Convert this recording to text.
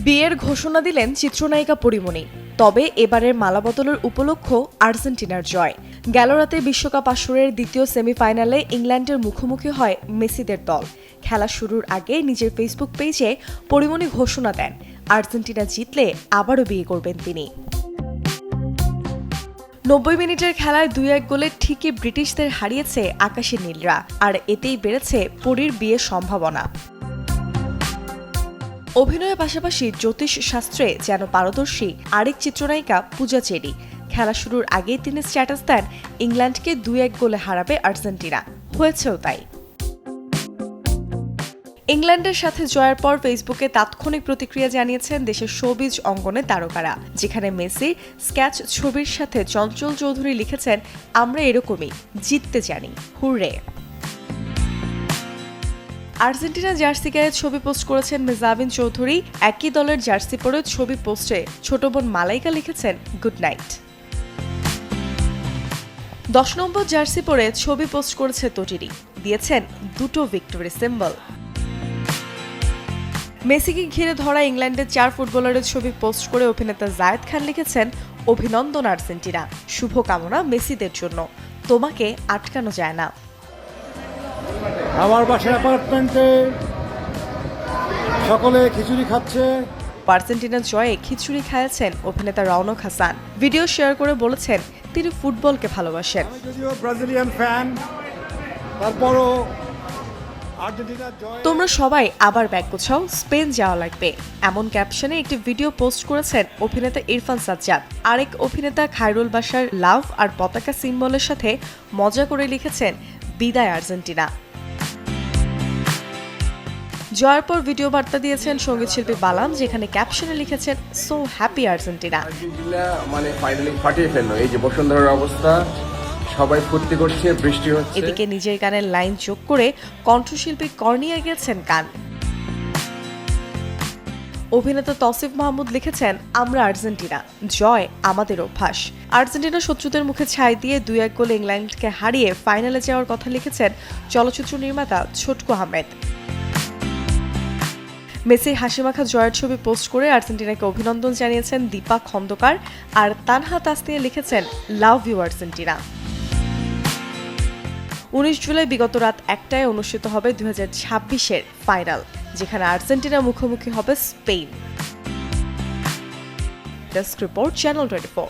বিয়ের ঘোষণা দিলেন চিত্রনায়িকা পরীমণি। তবে এবারের মালা বদলের উপলক্ষ আর্জেন্টিনার জয়। গেল রাতে বিশ্বকাপ আসরের দ্বিতীয় সেমিফাইনালে ইংল্যান্ডের মুখোমুখি হয় মেসিদের দল। খেলা শুরুর আগে নিজের ফেসবুক পেজে পরীমণি ঘোষণা দেন, আর্জেন্টিনা জিতলে আবারও বিয়ে করবেন তিনি। 90 মিনিটের খেলায় 2-1 গোলে ঠিকই ব্রিটিশদের হারিয়েছে আকাশী নীলরা, আর এতেই বেড়েছে পরীর বিয়ের সম্ভাবনা। অভিনয়ের পাশাপাশি জ্যোতিষ শাস্ত্রে যেন পারদর্শী আরেক চিত্রনায়িকা পূজা চেরি। খেলা শুরুর আগেই তিনি স্ট্যাটাস দেন, ইংল্যান্ডকে 2-1 গোলে হারাবে আর্জেন্টিনা। হয়েছেও তাই। ইংল্যান্ডের সাথে জয়ের পর ফেসবুকে তাৎক্ষণিক প্রতিক্রিয়া জানিয়েছেন দেশের শোবিজ অঙ্গনের তারকারা, যেখানে মেসির স্কেচ ছবির সাথে চঞ্চল চৌধুরী লিখেছেন, আমরা এরকমই, জিততে জানি, হুররে। আর্জেন্টিনা জার্সি গায়ে ছবি পোস্ট করেছেন মেজাবিন চৌধুরী। একই দলের জার্সি পরে ছবি পোস্টে ছোট বোন মালাইকা লিখেছেন, গুড নাইট। 10 নম্বর জার্সি পরে ছবি পোস্ট করেছে তটিরি, দিয়েছেন দুটো ভিক্টোরি সিম্বল। মেসিকে ঘিরে ধরা ইংল্যান্ডের 4 ফুটবলারের ছবি পোস্ট করে অভিনেতা জায়েদ খান লিখেছেন, অভিনন্দন আর্জেন্টিনা, শুভকামনা মেসিদের জন্য, তোমাকে আটকানো যায় না। আমার বাসার অ্যাপার্টমেন্টে সকলে খিচুড়ি খাচ্ছে। আর্জেন্টিনার জয়ে খিচুড়ি খাইয়েছেন অভিনেতা রওনক হাসান। ভিডিও শেয়ার করে বলেছেন, তিনি ফুটবলকে ভালোবাসেন। আমি যদিও ব্রাজিলিয়ান ফ্যান, তারপরও আর্জেন্টিনার জয়। তোমরা সবাই আবার ব্যাগ গোছাও, স্পেন যাওয়া লাগবে, এমন ক্যাপশনে একটি ভিডিও পোস্ট করেছেন অভিনেতা ইরফান সাজ্জাদ। আরেক অভিনেতা খায়রুল বাশার লাভ আর পতাকা সিম্বলের সাথে মজা করে লিখেছেন, বিদায় আর্জেন্টিনা। জয়ের পর ভিডিও বার্তা দিয়েছেন সঙ্গীতশিল্পী বালাম, যেখানে ক্যাপশনে লিখেছেন, সো হ্যাপি আর্জেন্টিনা। আর্জেন্টিনা মানে ফাইনালি ফাটিয়ে ফেললো। এই যে বসুন্ধরার অবস্থা, সবাই ফুর্তি করছে, বৃষ্টি হচ্ছে। এদিকে নিজের গানের লাইন যোগ করে কণ্ঠশিল্পী কর্নিয়া গেয়েছেন গান। অভিনেতা তসিফ মাহমুদ লিখেছেন, আমরা আর্জেন্টিনা, জয় আমাদের অভ্যাস। আর্জেন্টিনা শত্রুদের মুখে ছাই দিয়ে 2-1 গোলে ইংল্যান্ডকে হারিয়ে ফাইনালে যাওয়ার কথা লিখেছেন চলচ্চিত্র নির্মাতা ছোটকু আহমেদ। মেসির হাসিমাখা জয়ের ছবি পোস্ট করে আর্জেন্টিনাকে অভিনন্দন জানিয়েছেন দীপা খন্দকার, আর তানহা তাসনিয়া লিখেছেন, লাভ ইউ আর্জেন্টিনা। 19 জুলাই বিগত রাত 1টায় অনুষ্ঠিত হবে 2026-এর ফাইনাল, যেখানে আর্জেন্টিনা মুখোমুখি হবে স্পেন। Desk report, channel 24।